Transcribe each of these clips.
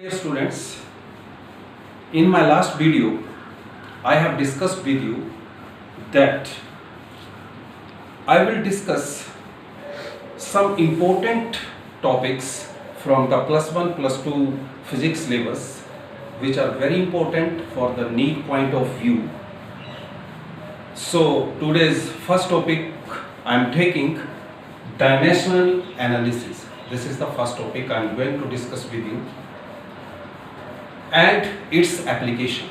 Dear students, in my last video, I have discussed with you that I will discuss some important topics from the plus 1 plus 2 physics syllabus which are very important for the NEET point of view. So today's first topic I am taking dimensional analysis. This is the first topic I am going to discuss with you and its application.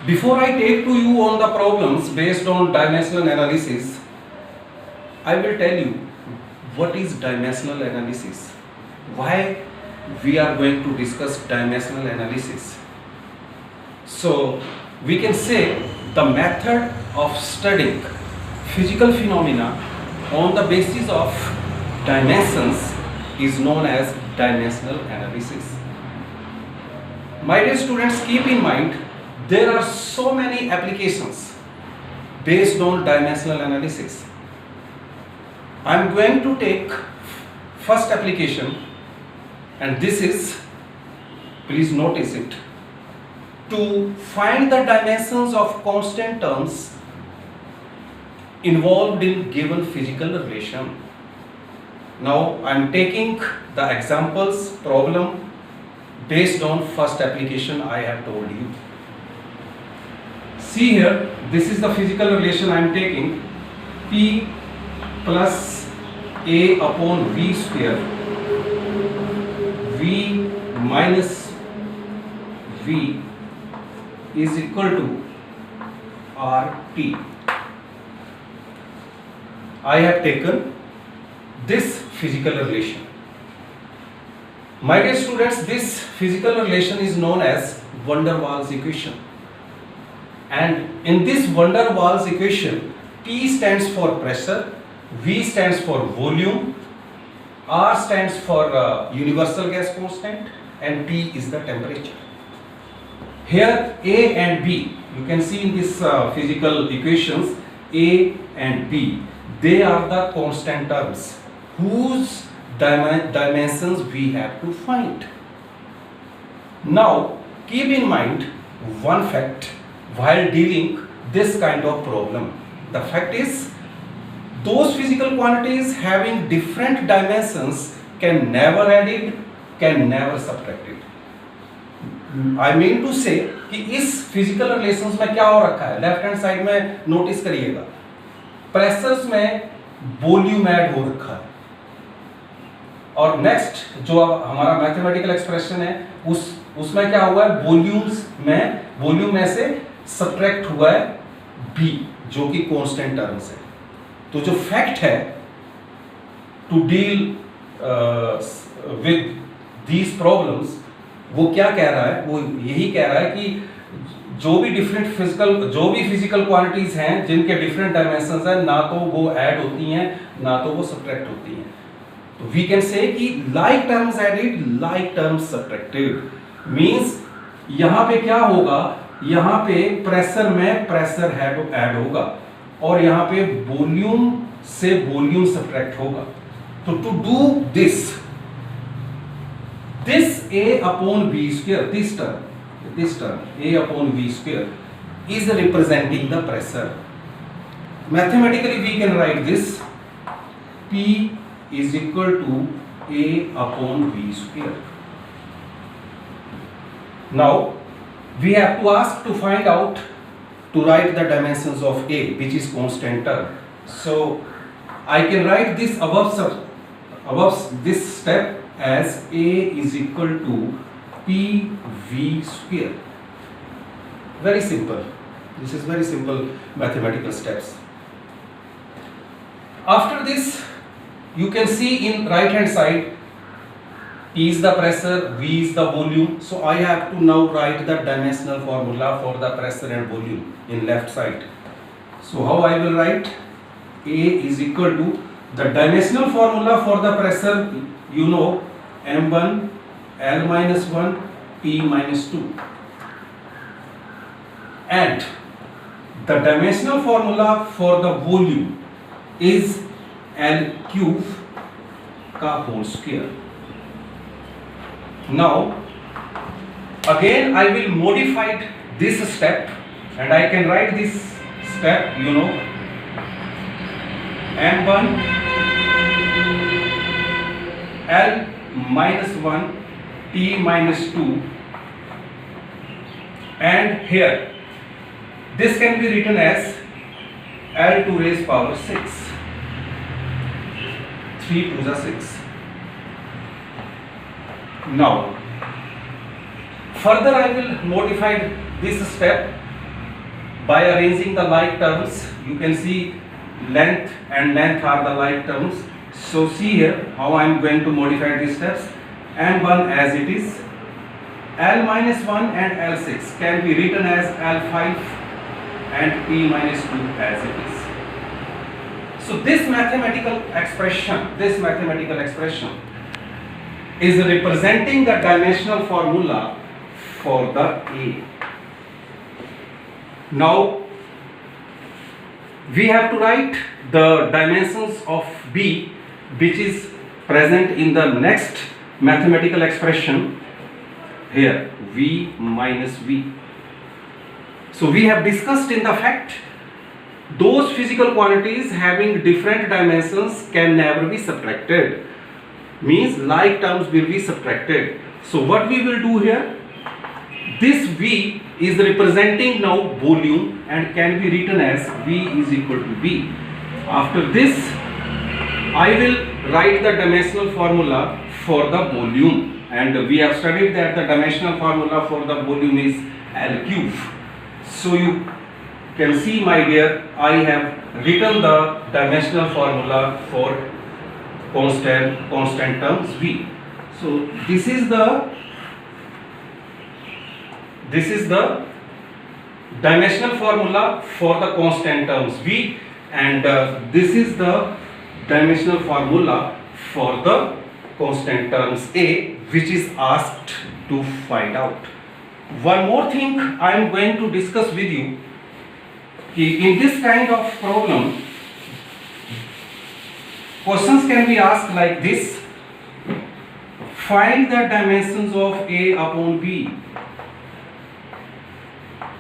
Before I take to you on the problems based on dimensional analysis, I will tell you what is dimensional analysis, why we are going to discuss dimensional analysis. So we can say the method of studying physical phenomena on the basis of dimensions is known as dimensional analysis. My dear students, keep in mind there are so many applications based on dimensional analysis. I am going to take first application, and this is, please notice it, to find the dimensions of constant terms involved in given physical relation. Now I am taking the examples problem based on first application I have told you. See here, this is the physical relation I am taking, P plus A upon V square, V minus V is equal to RT. I have taken this physical relation. My dear students, this physical relation is known as van der Waals equation. And in this van der Waals equation, P stands for pressure, V stands for volume, R stands for universal gas constant, and T is the temperature. Here A and B, you can see in this physical equations, A and B, they are the constant terms whose dimensions we have to find. Now keep in mind one fact while dealing this kind of problem. The fact is, those physical quantities having different dimensions can never added, can never subtracted. I mean to say कि इस physical relations में क्या हो रखा है, left hand side में notice करिएगा, pressures में वॉल्यूम ऐड हो रखा है, और नेक्स्ट जो हमारा मैथमेटिकल एक्सप्रेशन है उसमें क्या हुआ है, वॉल्यूम में से सब्ट्रैक्ट हुआ है बी जो कि कांस्टेंट टर्म्स है. तो जो फैक्ट है to deal with these problems, वो क्या कह रहा है, वो यही कह रहा है कि जो भी फिजिकल क्वांटिटीज हैं जिनके डिफरेंट डायमेंशंस हैं, ना तो वो ऐड होती हैं ना तो वो सब्ट्रैक्ट होती हैं. तो वी कैन से कि like terms added, like terms subtracted. Means यहां पे क्या होगा, यहां पे प्रेशर में प्रेशर ऐड होगा और यहां पे वॉल्यूम से वॉल्यूम सब्ट्रैक्ट होगा. तो to do this A upon V square, this term A upon V square is representing the pressure. Mathematically we can write this P is equal to A upon V square. Now we have to ask to find out, to write the dimensions of A, which is constant term. So I can write this above this step as A is equal to PV square. Very simple. This is very simple mathematical steps. After this, you can see in right hand side, P is the pressure, V is the volume. So I have to now write the dimensional formula for the pressure and volume in left side. So how I will write? A is equal to the dimensional formula for the pressure, you know, M1 L minus 1 P minus 2, and the dimensional formula for the volume is L cube का whole square. Now again I will modify this step, and I can write this step, m1 L minus 1 T minus 2, and here this can be written as L to raise power 6, 3 to the 6. Now further I will modify this step by arranging the like terms. You can see length and length are the like terms. So see here how I am going to modify these steps. M1 as it is, L minus 1 and L6 can be written as L5 and T minus 2 as it is. So this mathematical expression is representing the dimensional formula for the A. Now we have to write the dimensions of B, which is present in the next mathematical expression here, V minus V. So we have discussed in the fact those physical quantities having different dimensions can never be subtracted, means like terms will be subtracted. So what we will do here, this V is representing now volume and can be written as V is equal to V. After this I will write the dimensional formula for the volume, and we have studied that the dimensional formula for the volume is L cube. So you can see, my dear, I have written the dimensional formula for constant terms V. So this is the dimensional formula for the constant terms V, and this is the dimensional formula for the constant terms A, which is asked to find out. One more thing I am going to discuss with you. In this kind of problem, questions can be asked like this: find the dimensions of A upon B.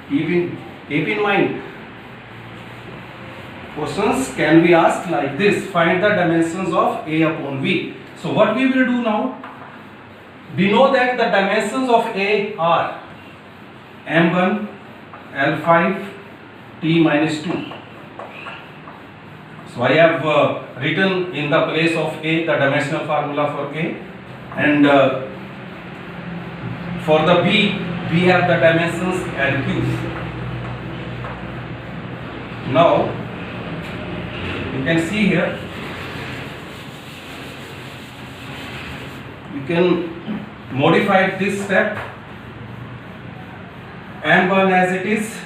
Keep in mind, questions can be asked like this: find the dimensions of A upon B. So what we will do now, we know that the dimensions of A are M1, L5, T minus 2. So I have written in the place of A the dimensional formula for A, and for the B we have the dimensions L cube. Now you can see here, you can modify this step. M1 as it is,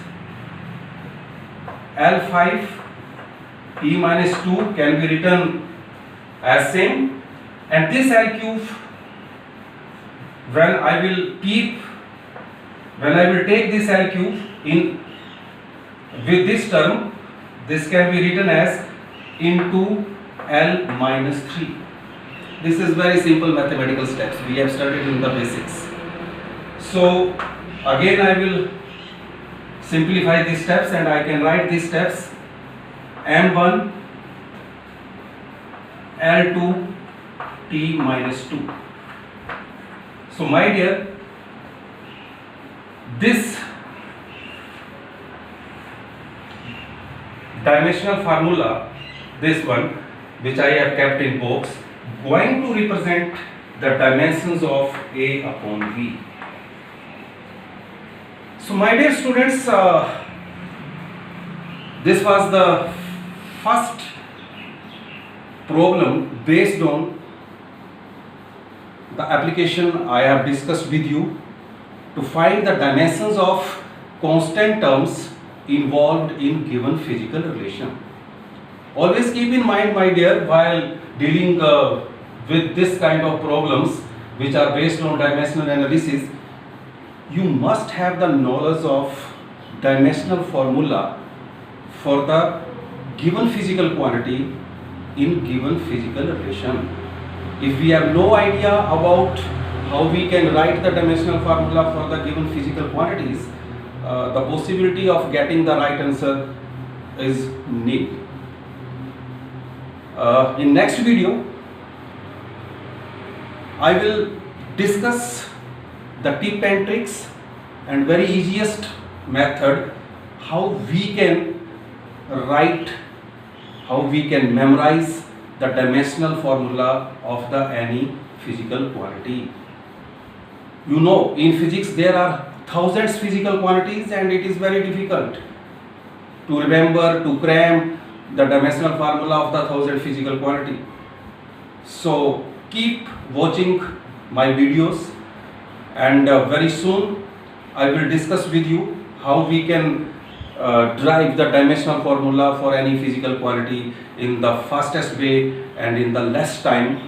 L5 T minus 2 can be written as same, and this L cube, when I will take this L cube in with this term, this can be written as into L minus 3. This is very simple mathematical steps we have studied in the basics. So again I will simplify these steps, and I can write these steps: M1 L2 T minus 2. So my dear, this dimensional formula, this one which I have kept in box, going to represent the dimensions of A upon V. So my dear students, this was the first problem based on the application I have discussed with you to find the dimensions of constant terms involved in given physical relation. Always keep in mind, my dear, while dealing with this kind of problems which are based on dimensional analysis, you must have the knowledge of dimensional formula for the given physical quantity in given physical relation. If we have no idea about how we can write the dimensional formula for the given physical quantities, the possibility of getting the right answer is nil. In next video, I will discuss the tip and tricks and very easiest method how we can write, how we can memorize the dimensional formula of the any physical quantity. You know, in physics there are thousands physical quantities and it is very difficult to remember, to cram the dimensional formula of the 1000 physical quantity. So keep watching my videos, and very soon I will discuss with you how we can derive the dimensional formula for any physical quantity in the fastest way and in the less time.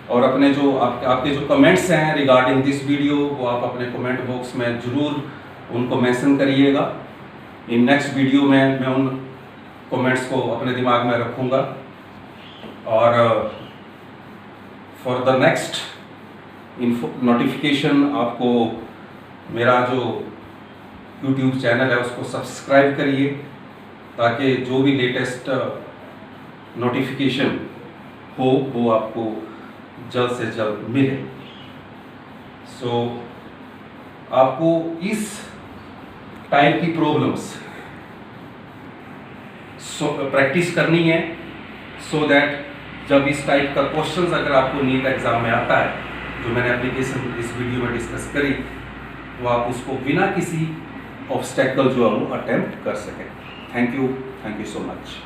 और अपने जो आपके जो comments हैं regarding this video, वो आप अपने comment box में ज़रूर उनको मेंशन करिएगा. इन नेक्स्ट वीडियो में मैं उन कमेंट्स को अपने दिमाग में रखूँगा. और फॉर द नेक्स्ट नोटिफिकेशन आपको मेरा जो YouTube चैनल है उसको सब्सक्राइब करिए, ताकि जो भी लेटेस्ट नोटिफिकेशन हो वो आपको जल्द से जल्द मिले. सो आपको इस टाइप की प्रॉब्लम्स प्रैक्टिस करनी है, सो दैट जब इस टाइप का क्वेश्चंस अगर आपको नीट एग्जाम में आता है, जो मैंने एप्लीकेशन इस वीडियो में डिस्कस करी, तो आप उसको बिना किसी ऑब्स्टेकल जो है वो अटेम्प्ट कर सकें. Thank you so much.